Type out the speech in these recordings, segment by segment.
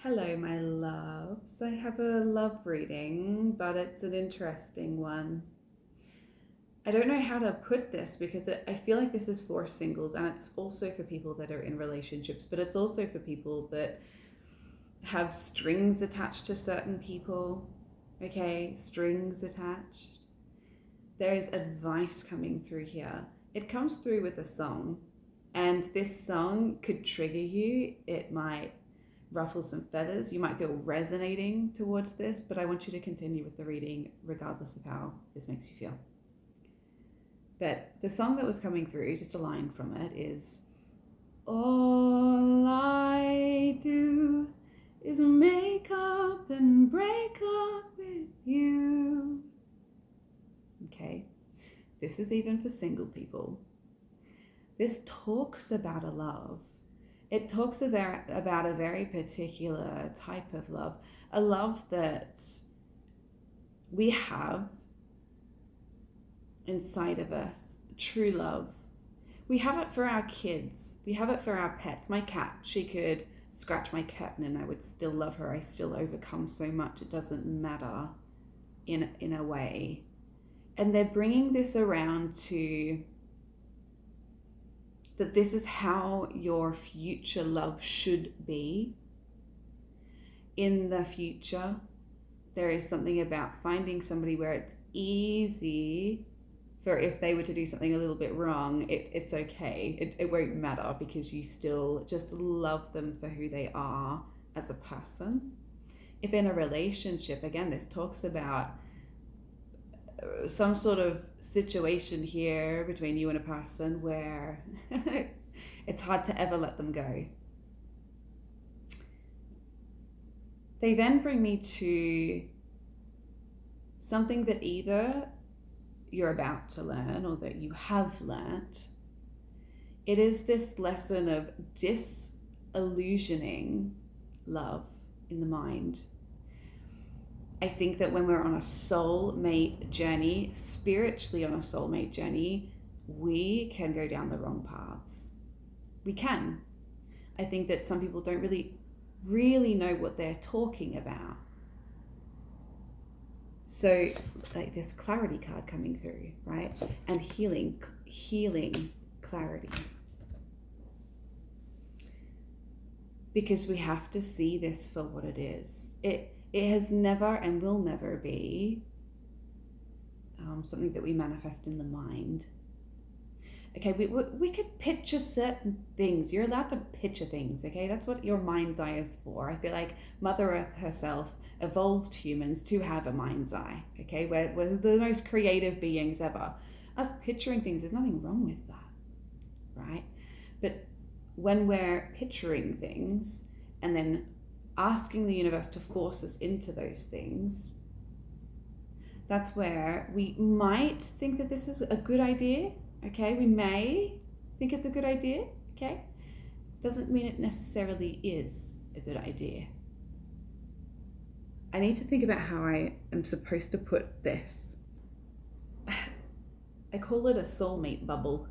Hello, my loves. I have a love reading, but it's an interesting one. I don't know how to put this because I feel like this is for singles and it's also for people that are in relationships, but it's also for people that have strings attached to certain people. Okay, strings attached. There is advice coming through here. It comes through with a song, and this song could trigger you. It might ruffle some feathers. You might feel resonating towards this, but I want you to continue with the reading regardless of how this makes you feel. But the song that was coming through, just a line from it, is all I do is make up and break up with you. Okay, this is even for single people. This talks about a love. It talks about a very particular type of love, a love that we have inside of us, true love. We have it for our kids. We have it for our pets. My cat, she could scratch my curtain and I would still love her. I still overcome so much. It doesn't matter in a way. And they're bringing this around to that this is how your future love should be. In the future, there is something about finding somebody where it's easy for, if they were to do something a little bit wrong, it's okay. It won't matter because you still just love them for who they are as a person. If in a relationship, again, this talks about some sort of situation here between you and a person where it's hard to ever let them go. They then bring me to something that either you're about to learn or that you have learnt. It is this lesson of disillusioning love in the mind. I think that when we're on a soulmate journey, spiritually on a soulmate journey, we can go down the wrong paths. We can. I think that some people don't really know what they're talking about. So like this clarity card coming through, right? And healing clarity. Because we have to see this for what it is. It has never and will never be something that we manifest in the mind. Okay, we could picture certain things. You're allowed to picture things, okay? That's what your mind's eye is for. I feel like Mother Earth herself evolved humans to have a mind's eye, okay? We're the most creative beings ever. Us picturing things, there's nothing wrong with that, right? But when we're picturing things and then asking the universe to force us into those things, that's where we might think that this is a good idea, okay? We may think it's a good idea, okay? Doesn't mean it necessarily is a good idea. I need to think about how I am supposed to put this. I call it a soulmate bubble.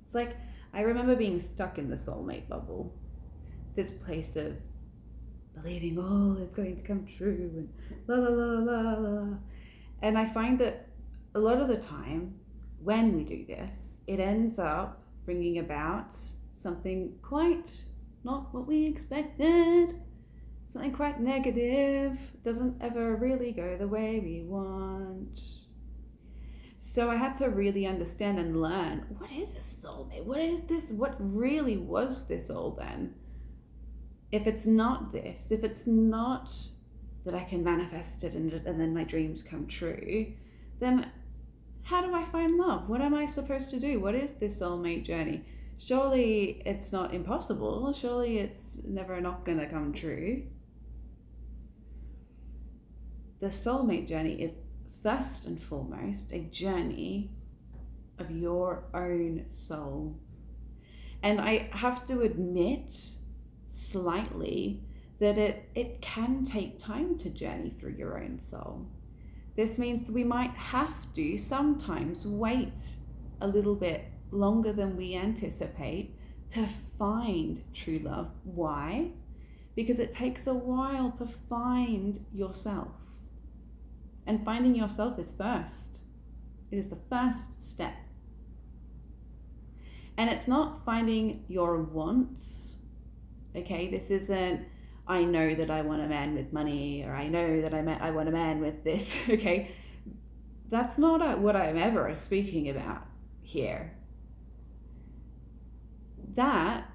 It's like, I remember being stuck in the soulmate bubble. This place of believing all is going to come true and la la la la la. And I find that a lot of the time when we do this, it ends up bringing about something quite not what we expected, something quite negative, doesn't ever really go the way we want. So I had to really understand and learn, what is a soulmate? What is this? What really was this all then? If it's not this, if it's not that I can manifest it and then my dreams come true, then how do I find love? What am I supposed to do? What is this soulmate journey? Surely it's not impossible. Surely it's never not gonna come true. The soulmate journey is first and foremost a journey of your own soul. And I have to admit slightly that it can take time to journey through your own soul. This means that we might have to sometimes wait a little bit longer than we anticipate to find true love. Why? because it takes a while to find yourself. And finding yourself is first. It is the first step. And it's not finding your wants, okay? This isn't, I know that I want a man with money, or I know that I want a man with this, okay? That's not what I'm ever speaking about here. That,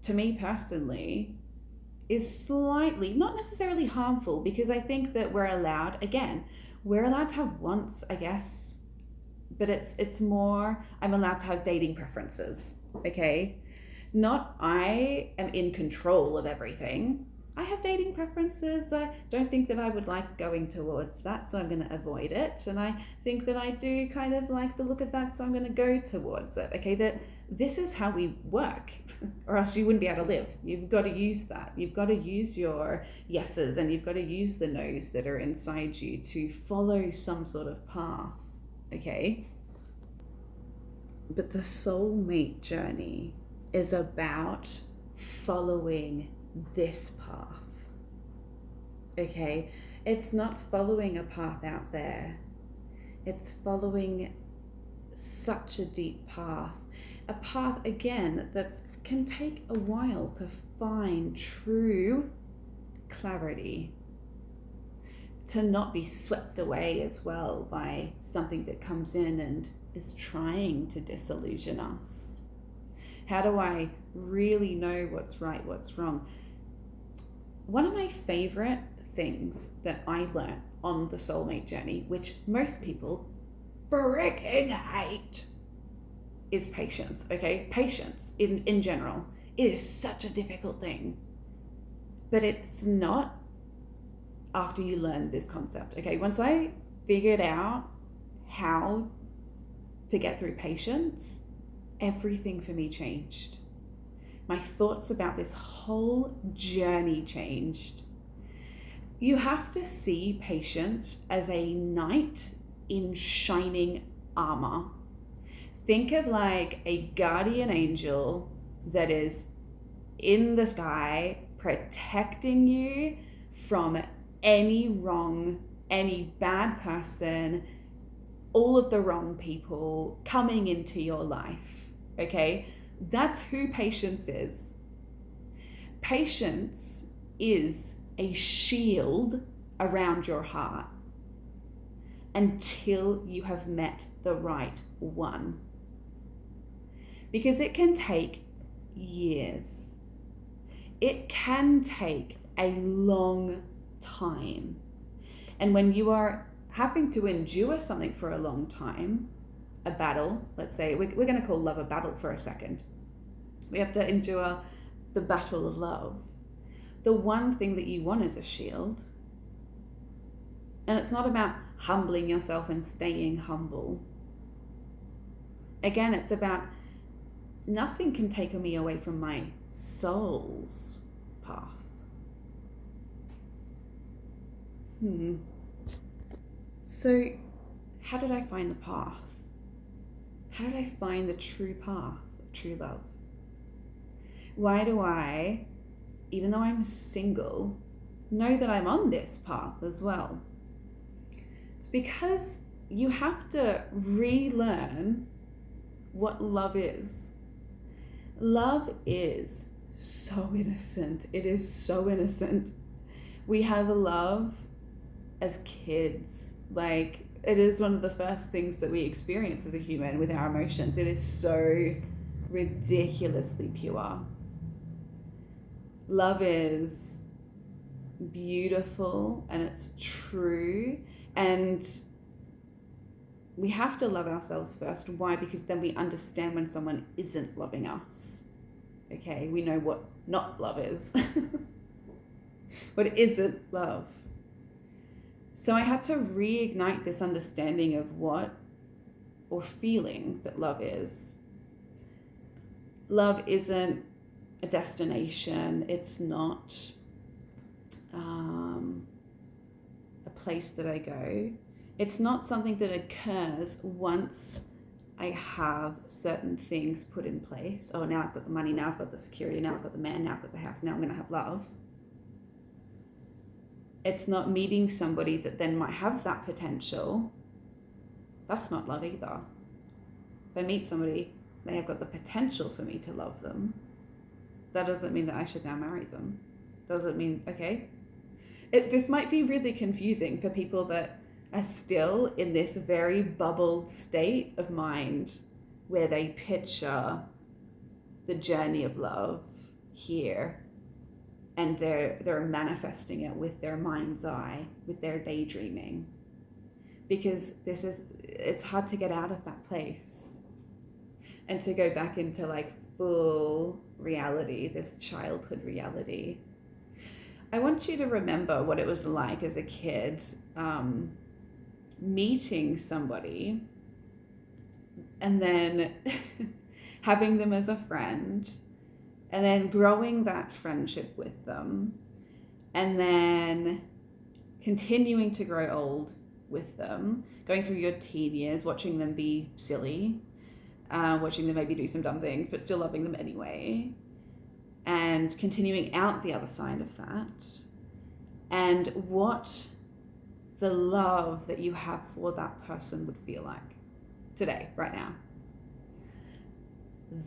to me personally, is slightly, not necessarily harmful, because I think that we're allowed to have wants, I guess, but it's more, I'm allowed to have dating preferences, okay? Not I am in control of everything. I have dating preferences. I don't think that I would like going towards that, so I'm going to avoid it. And I think that I do kind of like the look at that, so I'm going to go towards it, okay? That this is how we work, or else you wouldn't be able to live. You've got to use that. You've got to use your yeses, and you've got to use the nos that are inside you to follow some sort of path, okay? But the soulmate journey is about following this path, okay? It's not following a path out there. It's following such a deep path. A path, again, that can take a while to find true clarity, to not be swept away as well by something that comes in and is trying to disillusion us. How do I really know what's right, what's wrong? One of my favorite things that I learned on the soulmate journey, which most people freaking hate, is patience, okay? Patience in general. It is such a difficult thing, but it's not after you learn this concept, okay? Once I figured out how to get through patience, everything for me changed. My thoughts about this whole journey changed. You have to see patience as a knight in shining armor. Think of like a guardian angel that is in the sky protecting you from any wrong, any bad person, all of the wrong people coming into your life, okay? That's who patience is. Patience is a shield around your heart until you have met the right one. Because it can take years. It can take a long time. And when you are having to endure something for a long time, a battle, let's say, we're going to call love a battle for a second. We have to endure the battle of love. The one thing that you want is a shield. And it's not about humbling yourself and staying humble. Again, it's about nothing can take me away from my soul's path. So, how did I find the path? How did I find the true path of true love? Why do I, even though I'm single, know that I'm on this path as well? It's because you have to relearn what love is. Love is so innocent. It is so innocent. We have a love as kids. Like, it is one of the first things that we experience as a human with our emotions. It is so ridiculously pure. Love is beautiful and it's true, and we have to love ourselves first. Why? Because then we understand when someone isn't loving us. Okay, we know what not love is. What isn't love. So I had to reignite this understanding of what, or feeling that love is. Love isn't a destination. It's not a place that I go. It's not something that occurs once I have certain things put in place. Oh, now I've got the money, now I've got the security, now I've got the man, now I've got the house, now I'm going to have love. It's not meeting somebody that then might have that potential. That's not love either. If I meet somebody, they have got the potential for me to love them. That doesn't mean that I should now marry them. Doesn't mean, okay. This might be really confusing for people that are still in this very bubbled state of mind where they picture the journey of love here, and they're manifesting it with their mind's eye, with their daydreaming, because it's hard to get out of that place and to go back into like full reality, this childhood reality. I want you to remember what it was like as a kid, meeting somebody and then having them as a friend, and then growing that friendship with them, and then continuing to grow old with them, going through your teen years, watching them be silly, watching them maybe do some dumb things, but still loving them anyway, and continuing out the other side of that, and what the love that you have for that person would feel like today, right now.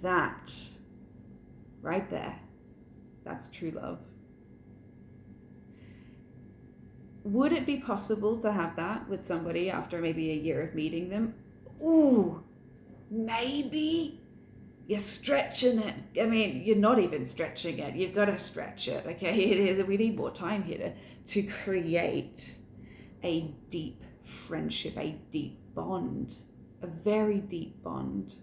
That right there, that's true love. Would it be possible to have that with somebody after maybe a year of meeting them? Ooh, maybe. You're stretching it. I mean, you're not even stretching it. You've got to stretch it, okay? We need more time here to create a deep friendship, a deep bond, a very deep bond.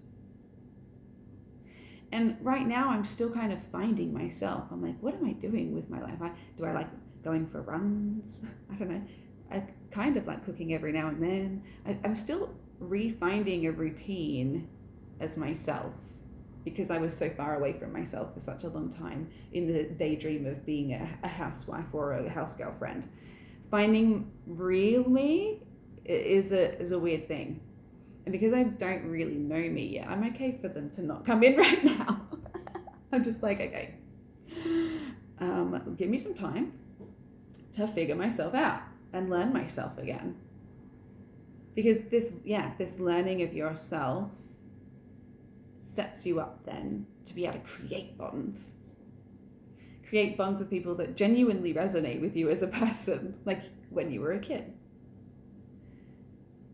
And right now, I'm still kind of finding myself. I'm like, what am I doing with my life? Do I like going for runs? I don't know. I kind of like cooking every now and then. I'm still refinding a routine as myself, because I was so far away from myself for such a long time in the daydream of being a housewife or a house girlfriend. Finding real me is a weird thing. And because I don't really know me yet, I'm okay for them to not come in right now. I'm just like, okay, give me some time to figure myself out and learn myself again. Because this learning of yourself sets you up then to be able to create bonds. Create bonds with people that genuinely resonate with you as a person, like when you were a kid.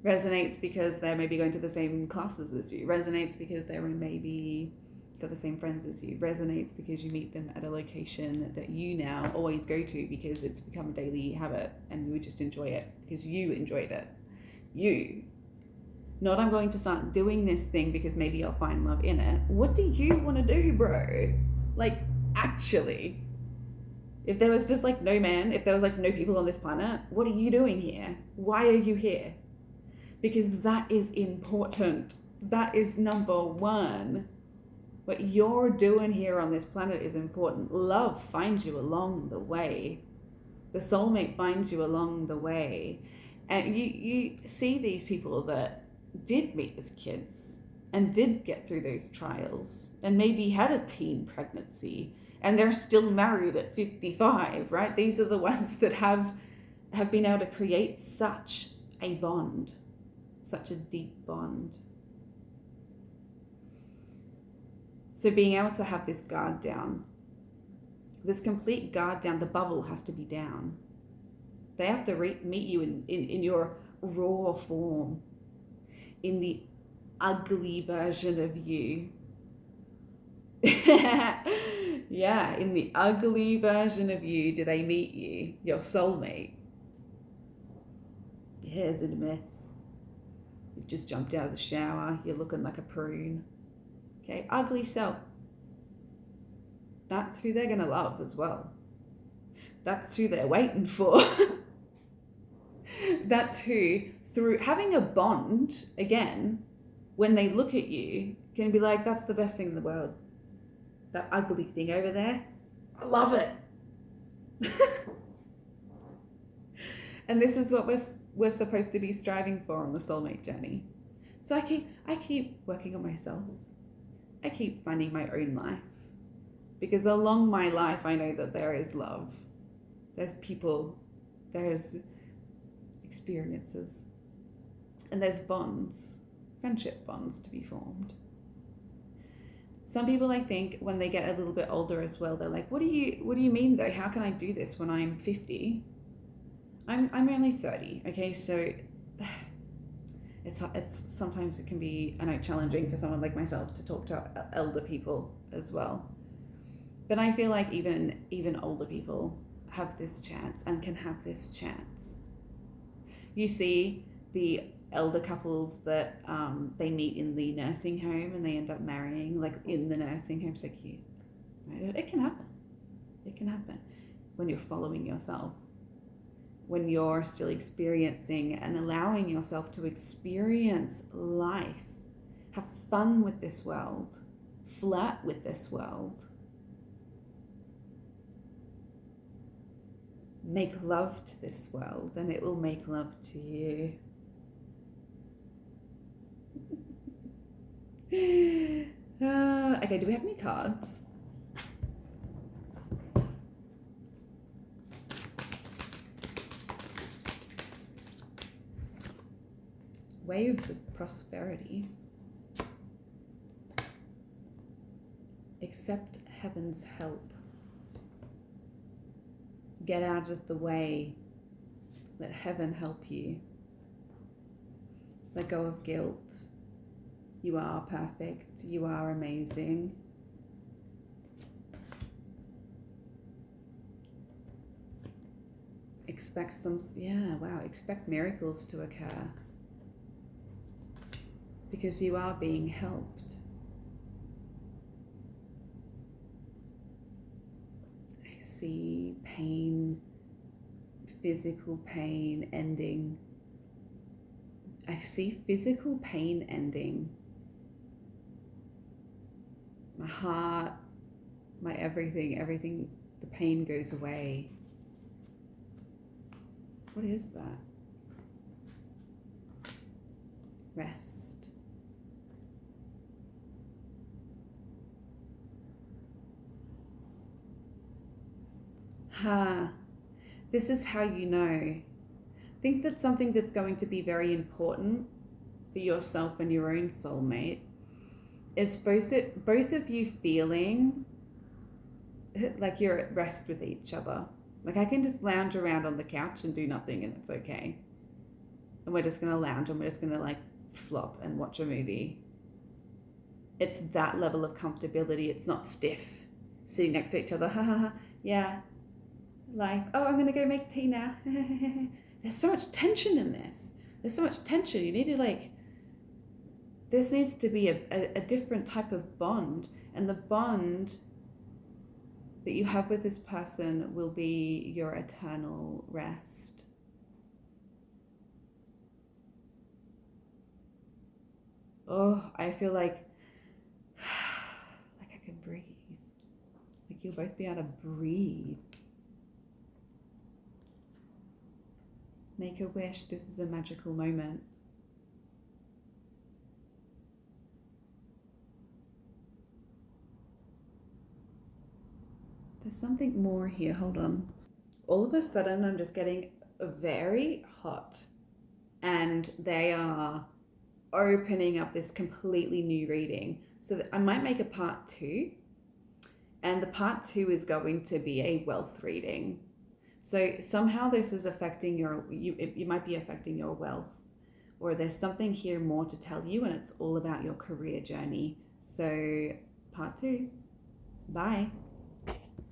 Resonates because they're maybe going to the same classes as you. Resonates because they're maybe got the same friends as you. Resonates because you meet them at a location that you now always go to because it's become a daily habit and you just enjoy it because you enjoyed it. You. Not I'm going to start doing this thing because maybe I'll find love in it. What do you want to do, bro? Like, actually. If there was just like no man, if there was like no people on this planet, what are you doing here? Why are you here? Because that is important. That is number one. What you're doing here on this planet is important. Love finds you along the way. The soulmate finds you along the way. And you see these people that did meet as kids and did get through those trials and maybe had a teen pregnancy and they're still married at 55, right? These are the ones that have been able to create such a bond, such a deep bond. So being able to have this guard down, this complete guard down, the bubble has to be down. They have to meet you in your raw form, in the ugly version of you. Yeah, in the ugly version of you, do they meet you, your soulmate? Your hair's in a mess. You've just jumped out of the shower. You're looking like a prune. Okay, ugly self. That's who they're going to love as well. That's who they're waiting for. That's who, through having a bond, again, when they look at you, can be like, that's the best thing in the world. That ugly thing over there, I love it. And this is what we're supposed to be striving for on the soulmate journey. So I keep working on myself. I keep finding my own life. Because along my life, I know that there is love. There's people There's experiences. And there's bonds, friendship bonds to be formed. Some people, I think, when they get a little bit older as well, they're like, what do you mean though? How can I do this when I'm 50? I'm only 30, okay? So it's sometimes it can be, I know, challenging for someone like myself to talk to elder people as well. But I feel like even older people have this chance and can have this chance. You see the elder couples that they meet in the nursing home and they end up marrying, like in the nursing home. So cute. Right? It can happen. It can happen when you're following yourself, when you're still experiencing and allowing yourself to experience life, have fun with this world, flirt with this world, make love to this world, and it will make love to you. Okay, do we have any cards? Waves of prosperity. Accept heaven's help. Get out of the way. Let heaven help you. Let go of guilt. You are perfect. You are amazing. Expect expect miracles to occur. Because you are being helped. I see pain, physical pain ending. I see physical pain ending. My heart, my everything, the pain goes away. What is that? Rest. This is how you know. Think that something that's going to be very important for yourself and your own soulmate is both of you feeling like you're at rest with each other. Like I can just lounge around on the couch and do nothing and it's okay. And we're just going to lounge and we're just going to like flop and watch a movie. It's that level of comfortability. It's not stiff, sitting next to each other. Ha ha ha. Yeah. Life. Oh, I'm going to go make tea now. There's so much tension in this. There's so much tension. You need to this needs to be a different type of bond. And the bond that you have with this person will be your eternal rest. Oh, I feel like I can breathe. Like you'll both be able to breathe. Make a wish. This is a magical moment. There's something more here. Hold on. All of a sudden, I'm just getting very hot. And they are opening up this completely new reading. So that I might make a part 2. And the part 2 is going to be a wealth reading. So somehow this is affecting you might be affecting your wealth, or there's something here more to tell you, and it's all about your career journey. So part 2. Bye.